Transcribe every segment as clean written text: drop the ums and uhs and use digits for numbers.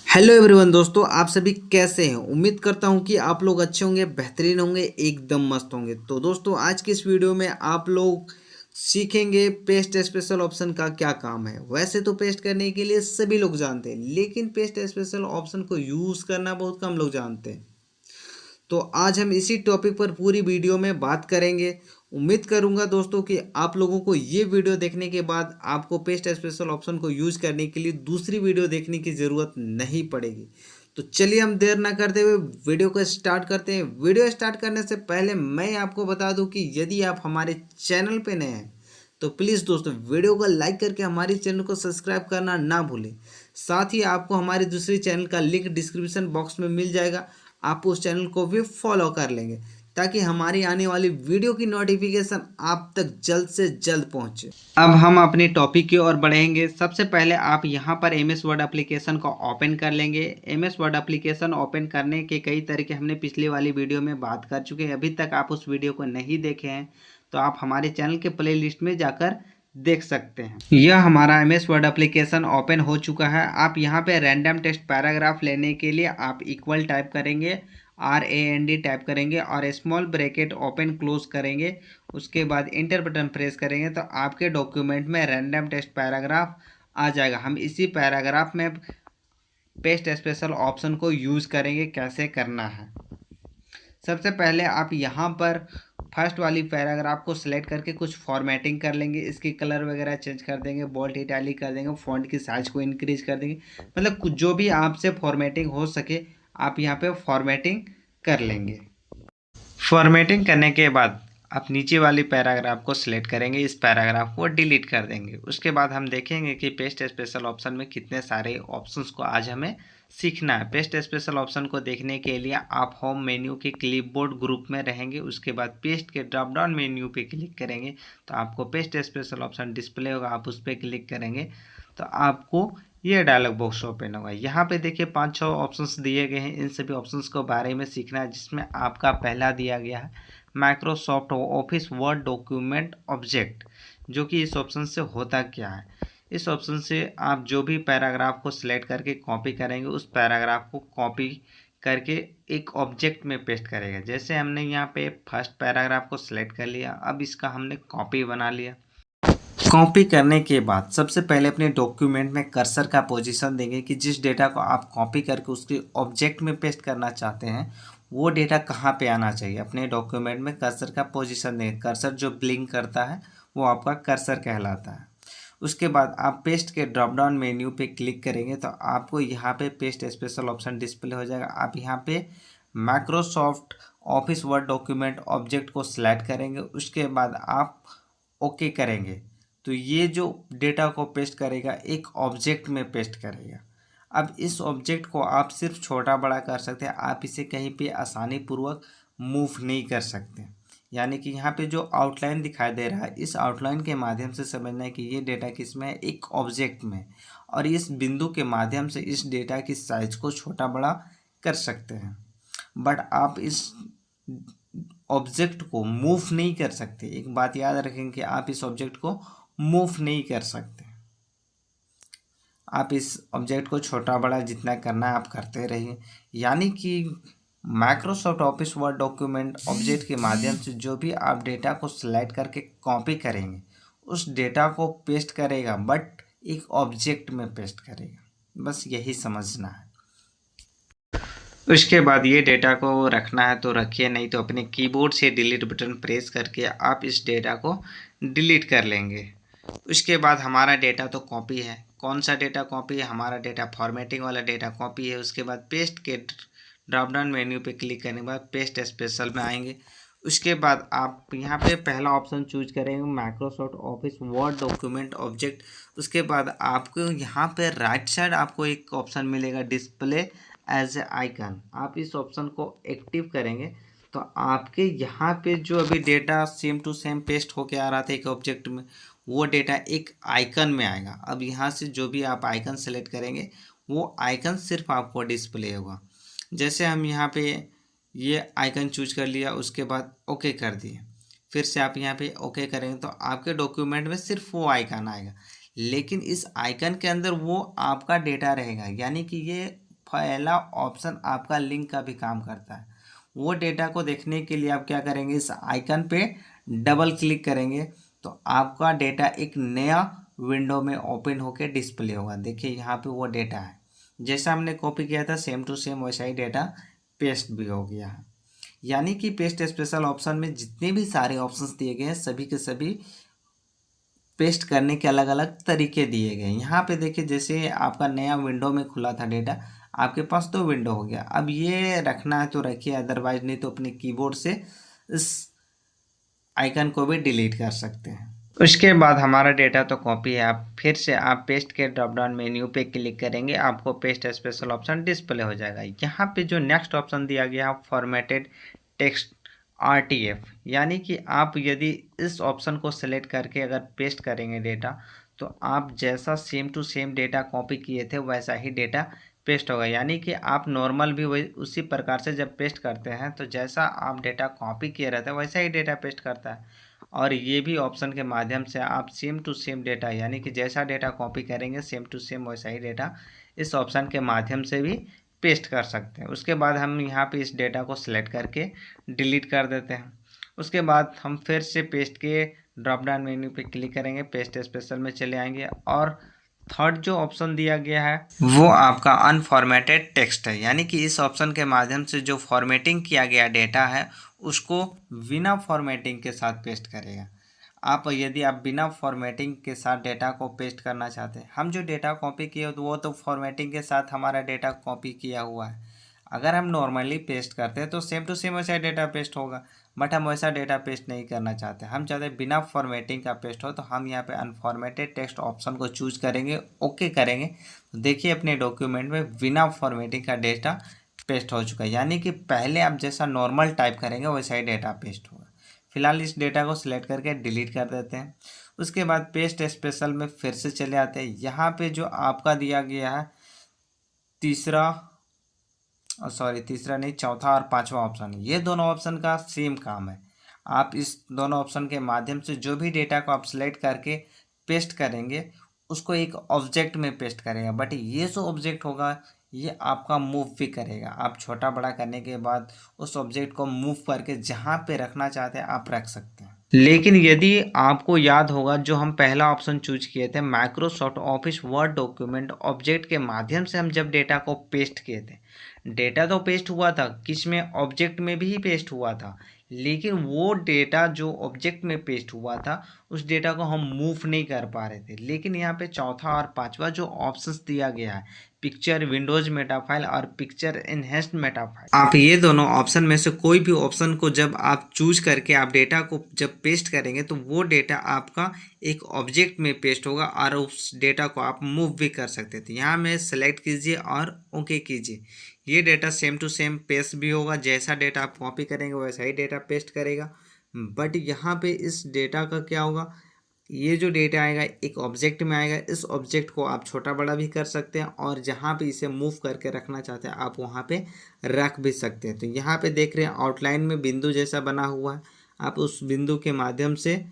Hello everyone दोस्तों, आप सभी कैसे हैं। उम्मीद करता हूं कि आप लोग अच्छे होंगे, बेहतरीन होंगे, एकदम मस्त होंगे। तो दोस्तों, आज की इस वीडियो में आप लोग सीखेंगे पेस्ट स्पेशल ऑप्शन का क्या काम है। वैसे तो पेस्ट करने के लिए सभी लोग जानते हैं, लेकिन पेस्ट स्पेशल ऑप्शन को यूज़ करना बहुत कम लोग जानते हैं। तो आज हम इसी टॉपिक पर पूरी वीडियो में बात करेंगे। उम्मीद करूंगा दोस्तों कि आप लोगों को ये वीडियो देखने के बाद आपको पेस्ट स्पेशल ऑप्शन को यूज करने के लिए दूसरी वीडियो देखने की ज़रूरत नहीं पड़ेगी। तो चलिए हम देर ना करते हुए वीडियो को स्टार्ट करते हैं। वीडियो स्टार्ट करने से पहले मैं आपको बता दूं कि यदि आप हमारे चैनल पे नए हैं तो प्लीज़ दोस्तों वीडियो को लाइक करके हमारे चैनल को सब्सक्राइब करना ना भूलें। साथ ही आपको हमारे दूसरे चैनल का लिंक डिस्क्रिप्शन बॉक्स में मिल जाएगा। आप उस चैनल को भी फॉलो कर लेंगे ताकि हमारी आने वाली वीडियो की नोटिफिकेशन आप तक जल्द से जल्द पहुंचे। अब हम अपने टॉपिक की ओर बढ़ेंगे। सबसे पहले आप यहां पर एम एस वर्ड एप्लीकेशन को ओपन कर लेंगे। M S Word application open करने के कई तरीके हमने पिछली वाली वीडियो में बात कर चुके हैं। अभी तक आप उस वीडियो को नहीं देखे हैं तो आप हमारे चैनल के प्ले लिस्ट में जाकर देख सकते हैं। यह हमारा M S Word application open हो चुका है। आप यहाँ पे रैंडम टेक्स्ट पैराग्राफ लेने के लिए आप इक्वल टाइप करेंगे, RAND टाइप करेंगे और स्मॉल ब्रैकेट ओपन क्लोज करेंगे। उसके बाद इंटर बटन प्रेस करेंगे तो आपके डॉक्यूमेंट में रैंडम टेक्स्ट पैराग्राफ आ जाएगा। हम इसी पैराग्राफ में पेस्ट स्पेशल ऑप्शन को यूज़ करेंगे। कैसे करना है, सबसे पहले आप यहाँ पर फर्स्ट वाली पैराग्राफ को सिलेक्ट करके कुछ फॉर्मेटिंग कर लेंगे। इसकी कलर वगैरह चेंज कर देंगे, बोल्ड इटैलिक कर देंगे, फॉन्ट की साइज को इंक्रीज कर देंगे। मतलब कुछ जो भी आपसे फॉर्मेटिंग हो सके आप यहाँ पे फॉर्मेटिंग कर लेंगे। फॉर्मेटिंग करने के बाद आप नीचे वाली पैराग्राफ को सिलेक्ट करेंगे, इस पैराग्राफ को डिलीट कर देंगे। उसके बाद हम देखेंगे कि पेस्ट स्पेशल ऑप्शन में कितने सारे ऑप्शंस को आज हमें सीखना है। पेस्ट स्पेशल ऑप्शन को देखने के लिए आप होम मेन्यू के क्लिपबोर्ड ग्रुप में रहेंगे। उसके बाद पेस्ट के ड्रॉप डाउन मेन्यू पे क्लिक करेंगे तो आपको पेस्ट स्पेशल ऑप्शन डिस्प्ले होगा। आप उस पर क्लिक करेंगे तो आपको ये डायलॉग बॉक्स ओपन होगा। यहाँ पे देखिए 5-6 ऑप्शंस दिए गए हैं। इन सभी ऑप्शंस को बारे में सीखना है, जिसमें आपका पहला दिया गया है Microsoft office word document object, जो कि इस ऑप्शन से होता क्या है। इस ऑप्शन से आप जो भी पैराग्राफ को सिलेक्ट करके कॉपी करेंगे उस पैराग्राफ को कॉपी करके एक ऑब्जेक्ट में पेस्ट करेगा। जैसे हमने यहाँ पे फर्स्ट पैराग्राफ को सिलेक्ट कर लिया, अब इसका हमने कॉपी बना लिया। कॉपी करने के बाद सबसे पहले अपने डॉक्यूमेंट में कर्सर का पोजीशन देंगे कि जिस डेटा को आप कॉपी करके उसके ऑब्जेक्ट में पेस्ट करना चाहते हैं वो डेटा कहाँ पे आना चाहिए। अपने डॉक्यूमेंट में कर्सर का पोजीशन देंगे। कर्सर जो ब्लिंक करता है वो आपका कर्सर कहलाता है। उसके बाद आप पेस्ट के ड्रॉप डाउन मेन्यू पे क्लिक करेंगे तो आपको यहाँ पे पेस्ट स्पेशल ऑप्शन डिस्प्ले हो जाएगा। आप यहाँ पे Microsoft office word document object को सिलेक्ट करेंगे। उसके बाद आप ओके करेंगे तो ये जो डेटा को पेस्ट करेगा एक ऑब्जेक्ट में पेस्ट करेगा। अब इस ऑब्जेक्ट को आप सिर्फ छोटा बड़ा कर सकते हैं, आप इसे कहीं पे आसानी पूर्वक मूव नहीं कर सकते। यानी कि यहाँ पे जो आउटलाइन दिखाई दे रहा है इस आउटलाइन के माध्यम से समझना है कि ये डेटा किस में है, एक ऑब्जेक्ट में, और इस बिंदु के माध्यम से इस डेटा की साइज को छोटा बड़ा कर सकते हैं। बट आप इस ऑब्जेक्ट को मूव नहीं कर सकते। एक बात याद रखें कि आप इस ऑब्जेक्ट को मूव नहीं कर सकते। आप इस ऑब्जेक्ट को छोटा बड़ा जितना करना है आप करते रहिए। यानी कि Microsoft office word document object के माध्यम से जो भी आप डेटा को सिलेक्ट करके कॉपी करेंगे उस डेटा को पेस्ट करेगा, बट एक ऑब्जेक्ट में पेस्ट करेगा। बस यही समझना है। उसके बाद ये डेटा को रखना है तो रखिए, नहीं तो अपने कीबोर्ड से डिलीट बटन प्रेस करके आप इस डेटा को डिलीट कर लेंगे। उसके बाद हमारा डेटा तो कॉपी है। कौन सा डेटा कॉपी है? हमारा डेटा फॉर्मेटिंग वाला डेटा कॉपी है। उसके बाद पेस्ट के ड्रॉप डाउन मेन्यू पे क्लिक करने के बाद पेस्ट स्पेशल में आएंगे। उसके बाद आप यहाँ पे पहला ऑप्शन चूज करेंगे Microsoft office word document object. उसके बाद आपको यहाँ पे राइट साइड आपको एक ऑप्शन मिलेगा डिस्प्ले एज ए आइकन। आप इस ऑप्शन को एक्टिव करेंगे तो आपके यहाँ पे जो अभी data same to same paste होके आ रहा था एक ऑब्जेक्ट में, वो डेटा एक आइकन में आएगा। अब यहाँ से जो भी आप आइकन सेलेक्ट करेंगे वो आइकन सिर्फ आपको डिस्प्ले होगा। जैसे हम यहाँ पे ये आइकन चूज कर लिया, उसके बाद ओके कर दिए, फिर से आप यहाँ पे ओके करेंगे तो आपके डॉक्यूमेंट में सिर्फ वो आइकन आएगा, लेकिन इस आइकन के अंदर वो आपका डेटा रहेगा। यानी कि ये पहला ऑप्शन आपका लिंक का भी काम करता है। वो डेटा को देखने के लिए आप क्या करेंगे, इस आइकन पे डबल क्लिक करेंगे तो आपका डेटा एक नया विंडो में ओपन होकर डिस्प्ले होगा। देखिए यहाँ पे वो डेटा है, जैसा हमने कॉपी किया था सेम टू सेम वैसा ही डेटा पेस्ट भी हो गया है। यानी कि पेस्ट स्पेशल ऑप्शन में जितने भी सारे ऑप्शंस दिए गए हैं सभी के सभी पेस्ट करने के अलग अलग तरीके दिए गए हैं। यहाँ पे देखिए जैसे आपका नया विंडो में खुला था डेटा, आपके पास तो विंडो हो गया। अब ये रखना है तो रखिए, अदरवाइज नहीं तो अपने कीबोर्ड से इस आइकन को भी डिलीट कर सकते हैं। उसके बाद हमारा डेटा तो कॉपी है। आप फिर से आप पेस्ट के ड्रॉप डाउन मेन्यू पे क्लिक करेंगे, आपको पेस्ट स्पेशल ऑप्शन डिस्प्ले हो जाएगा। यहाँ पे जो नेक्स्ट ऑप्शन दिया गया है फॉर्मेटेड टेक्स्ट RTF, यानी कि आप यदि इस ऑप्शन को सेलेक्ट करके अगर पेस्ट करेंगे डेटा तो आप जैसा same to same data copy किए थे वैसा ही डेटा पेस्ट होगा। यानी कि आप नॉर्मल भी वही उसी प्रकार से जब पेस्ट करते हैं तो जैसा आप डेटा कॉपी किए रहते हैं वैसा ही डेटा पेस्ट करता है। और ये भी ऑप्शन के माध्यम से आप सेम टू सेम डेटा, यानी कि जैसा डेटा कॉपी करेंगे सेम टू सेम वैसा ही डेटा इस ऑप्शन के माध्यम से भी पेस्ट कर सकते हैं। उसके बाद हम यहाँ पे इस डेटा को सिलेक्ट करके डिलीट कर देते हैं। उसके बाद हम फिर से पेस्ट के ड्रॉप डाउन मेन्यू पे क्लिक करेंगे, पेस्ट स्पेशल में चले आएंगे और थर्ड जो ऑप्शन दिया गया है वो आपका अनफॉर्मेटेड टेक्स्ट है। यानी कि इस ऑप्शन के माध्यम से जो फॉर्मेटिंग किया गया डेटा है उसको बिना फॉर्मेटिंग के साथ पेस्ट करेगा। यदि आप बिना फॉर्मेटिंग के साथ डेटा को पेस्ट करना चाहते हैं, हम जो डेटा कॉपी किए तो वो तो फॉर्मेटिंग के साथ हमारा डेटा कॉपी किया हुआ है। अगर हम नॉर्मली पेस्ट करते हैं तो सेम टू सेम वैसा डेटा पेस्ट होगा, बट हम वैसा डेटा पेस्ट नहीं करना चाहते। हम चाहते हैं बिना फॉर्मेटिंग का पेस्ट हो, तो हम यहाँ पे अनफॉर्मेटेड टेक्स्ट ऑप्शन को चूज करेंगे, ओके करेंगे तो देखिए अपने डॉक्यूमेंट में बिना फॉर्मेटिंग का डेटा पेस्ट हो चुका है। यानी कि पहले आप जैसा नॉर्मल टाइप करेंगे वैसा ही डेटा पेस्ट होगा। फिलहाल इस डेटा को सिलेक्ट करके डिलीट कर देते हैं। उसके बाद पेस्ट स्पेशल में फिर से चले आते हैं। यहाँ पे जो आपका दिया गया है तीसरा नहीं, चौथा और पांचवा ऑप्शन, ये दोनों ऑप्शन का सेम काम है। आप इस दोनों ऑप्शन के माध्यम से जो भी डेटा को आप सिलेक्ट करके पेस्ट करेंगे उसको एक ऑब्जेक्ट में पेस्ट करेगा, बट ये जो ऑब्जेक्ट होगा ये आपका मूव भी करेगा। आप छोटा बड़ा करने के बाद उस ऑब्जेक्ट को मूव करके जहाँ पे रखना चाहते हैं आप रख सकते हैं। लेकिन यदि आपको याद होगा जो हम पहला ऑप्शन चूज किए थे Microsoft office word document object के माध्यम से, हम जब डेटा को पेस्ट किए थे, डेटा तो पेस्ट हुआ था, किस में, ऑब्जेक्ट में भी पेस्ट हुआ था, लेकिन वो डेटा जो ऑब्जेक्ट में पेस्ट हुआ था उस डेटा को हम मूव नहीं कर पा रहे थे। लेकिन यहाँ पे चौथा और पांचवा जो ऑप्शंस दिया गया है, पिक्चर विंडोज मेटा फाइल और पिक्चर एनहेंस्ड मेटा फाइल, आप ये दोनों ऑप्शन में से कोई भी ऑप्शन को जब आप चूज करके आप डेटा को जब पेस्ट करेंगे तो वो डेटा आपका एक ऑब्जेक्ट में पेस्ट होगा और उस डेटा को आप मूव भी कर सकते थे। यहाँ में सेलेक्ट कीजिए और ओके कीजिए। ये data same to same paste भी होगा, जैसा डेटा आप कॉपी करेंगे वैसा ही डेटा पेस्ट करेगा। बट यहाँ पे इस डेटा का क्या होगा, ये जो डेटा आएगा एक ऑब्जेक्ट में आएगा। इस ऑब्जेक्ट को आप छोटा बड़ा भी कर सकते हैं और जहाँ पे इसे मूव करके रखना चाहते हैं आप वहाँ पे रख भी सकते हैं। तो यहाँ पे देख रहे हैं आउटलाइन में बिंदु जैसा बना हुआ है, आप उस बिंदु के माध्यम से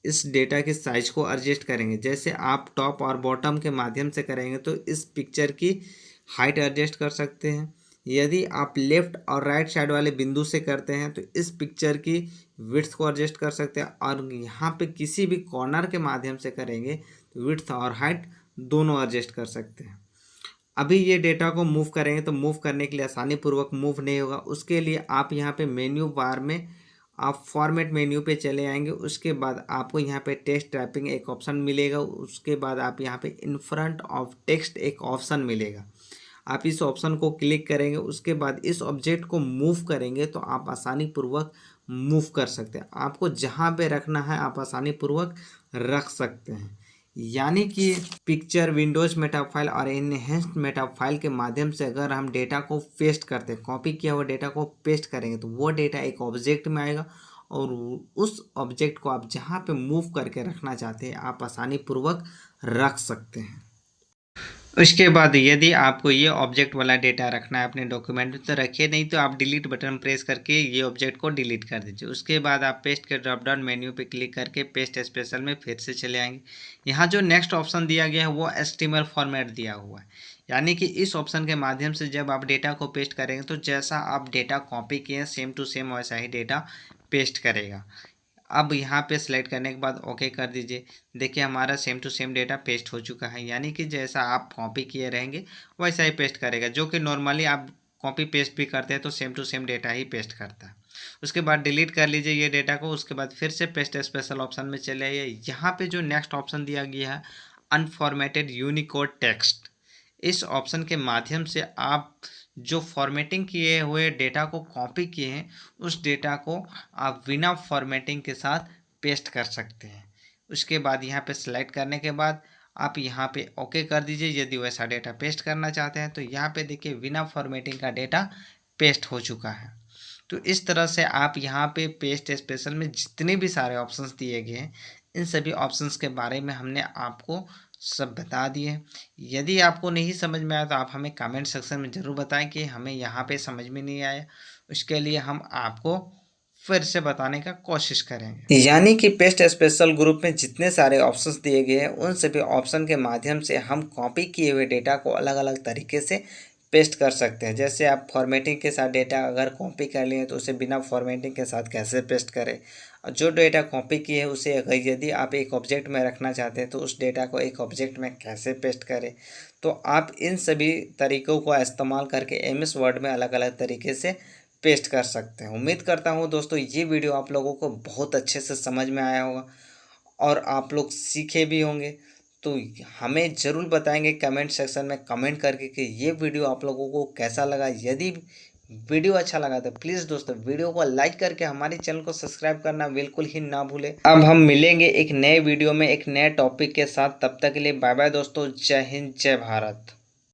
इस डेटा के साइज को एडजस्ट करेंगे। जैसे आप टॉप और बॉटम के माध्यम से करेंगे तो इस पिक्चर की हाइट एडजस्ट कर सकते हैं। यदि आप लेफ्ट और राइट साइड वाले बिंदु से करते हैं तो इस पिक्चर की विड्थ को एडजस्ट कर सकते हैं, और यहाँ पे किसी भी कॉर्नर के माध्यम से करेंगे तो विड्थ और हाइट दोनों एडजस्ट कर सकते हैं। अभी ये डेटा को मूव करेंगे तो मूव करने के लिए आसानी पूर्वक मूव नहीं होगा। उसके लिए आप यहाँ पे मेन्यू बार में आप फॉर्मेट मेन्यू पे चले आएंगे। उसके बाद आपको यहाँ पे टेक्स्ट टाइपिंग एक ऑप्शन मिलेगा। उसके बाद आप यहाँ पे इन फ्रंट ऑफ टेक्स्ट एक ऑप्शन मिलेगा, आप इस ऑप्शन को क्लिक करेंगे। उसके बाद इस ऑब्जेक्ट को मूव करेंगे तो आप आसानी पूर्वक मूव कर सकते हैं। आपको जहाँ पे रखना है आप आसानी पूर्वक रख सकते हैं। यानी कि पिक्चर विंडोज मेटा फाइल और एनहेंस्ड मेटा फाइल के माध्यम से अगर हम डेटा को पेस्ट करते हैं, कॉपी किया हुआ डेटा को पेस्ट करेंगे तो वो डेटा एक ऑब्जेक्ट में आएगा और उस ऑब्जेक्ट को आप जहाँ पे मूव करके रखना चाहते हैं आप आसानी पूर्वक रख सकते हैं। उसके बाद यदि आपको ये ऑब्जेक्ट वाला डेटा रखना है अपने डॉक्यूमेंट में तो रखिए, नहीं तो आप डिलीट बटन प्रेस करके ये ऑब्जेक्ट को डिलीट कर दीजिए। उसके बाद आप पेस्ट के ड्रॉप डाउन मेन्यू पे क्लिक करके पेस्ट स्पेशल में फिर से चले आएंगे। यहाँ जो नेक्स्ट ऑप्शन दिया गया है वो HTML फॉर्मेट दिया हुआ है। यानी कि इस ऑप्शन के माध्यम से जब आप डेटा को पेस्ट करेंगे तो जैसा आप डेटा कॉपी किए सेम टू सेम वैसा ही डेटा पेस्ट करेगा। अब यहाँ पे सिलेक्ट करने के बाद ओके कर दीजिए। देखिए हमारा same to same data paste हो चुका है, यानी कि जैसा आप कॉपी किए रहेंगे वैसा ही पेस्ट करेगा। जो कि नॉर्मली आप कॉपी पेस्ट भी करते हैं तो सेम टू सेम डेटा ही पेस्ट करता है। उसके बाद डिलीट कर लीजिए ये डेटा को। उसके बाद फिर से पेस्ट स्पेशल ऑप्शन में चले आइए। यहाँ पे जो नेक्स्ट ऑप्शन दिया गया है अनफॉर्मेटेड यूनिकोड टेक्स्ट, इस ऑप्शन के माध्यम से आप जो फॉर्मेटिंग किए हुए डेटा को कॉपी किए हैं उस डेटा को आप बिना फॉर्मेटिंग के साथ पेस्ट कर सकते हैं। उसके बाद यहाँ पे सिलेक्ट करने के बाद आप यहाँ पे ओके कर दीजिए यदि वैसा डेटा पेस्ट करना चाहते हैं। तो यहाँ पे देखिए बिना फॉर्मेटिंग का डेटा पेस्ट हो चुका है। तो इस तरह से आप यहाँ पे पेस्ट स्पेशल में जितने भी सारे ऑप्शंस दिए गए हैं इन सभी ऑप्शंस के बारे में हमने आपको सब बता दिए। यदि आपको नहीं समझ में आया तो आप हमें कमेंट सेक्शन में ज़रूर बताएं कि हमें यहाँ पे समझ में नहीं आया। उसके लिए हम आपको फिर से बताने का कोशिश करेंगे। यानी कि पेस्ट स्पेशल ग्रुप में जितने सारे ऑप्शंस दिए गए हैं उन सभी ऑप्शन के माध्यम से हम कॉपी किए हुए डेटा को अलग अलग तरीके से पेस्ट कर सकते हैं। जैसे आप फॉर्मेटिंग के साथ डेटा अगर कॉपी कर लिए तो उसे बिना फॉर्मेटिंग के साथ कैसे पेस्ट करें, और जो डेटा कॉपी किए है उसे अगर यदि आप एक ऑब्जेक्ट में रखना चाहते हैं तो उस डेटा को एक ऑब्जेक्ट में कैसे पेस्ट करें। तो आप इन सभी तरीक़ों का इस्तेमाल करके एमएस वर्ड में अलग अलग तरीके से पेस्ट कर सकते हैं। उम्मीद करता हूँ दोस्तों ये वीडियो आप लोगों को बहुत अच्छे से समझ में आया होगा और आप लोग सीखे भी होंगे। तो हमें ज़रूर बताएंगे कमेंट सेक्शन में कमेंट करके कि ये वीडियो आप लोगों को कैसा लगा। यदि वीडियो अच्छा लगा तो प्लीज़ दोस्तों वीडियो को लाइक करके हमारे चैनल को सब्सक्राइब करना बिल्कुल ही ना भूलें। अब हम मिलेंगे एक नए वीडियो में एक नए टॉपिक के साथ। तब तक के लिए बाय बाय दोस्तों। जय हिंद, जय भारत।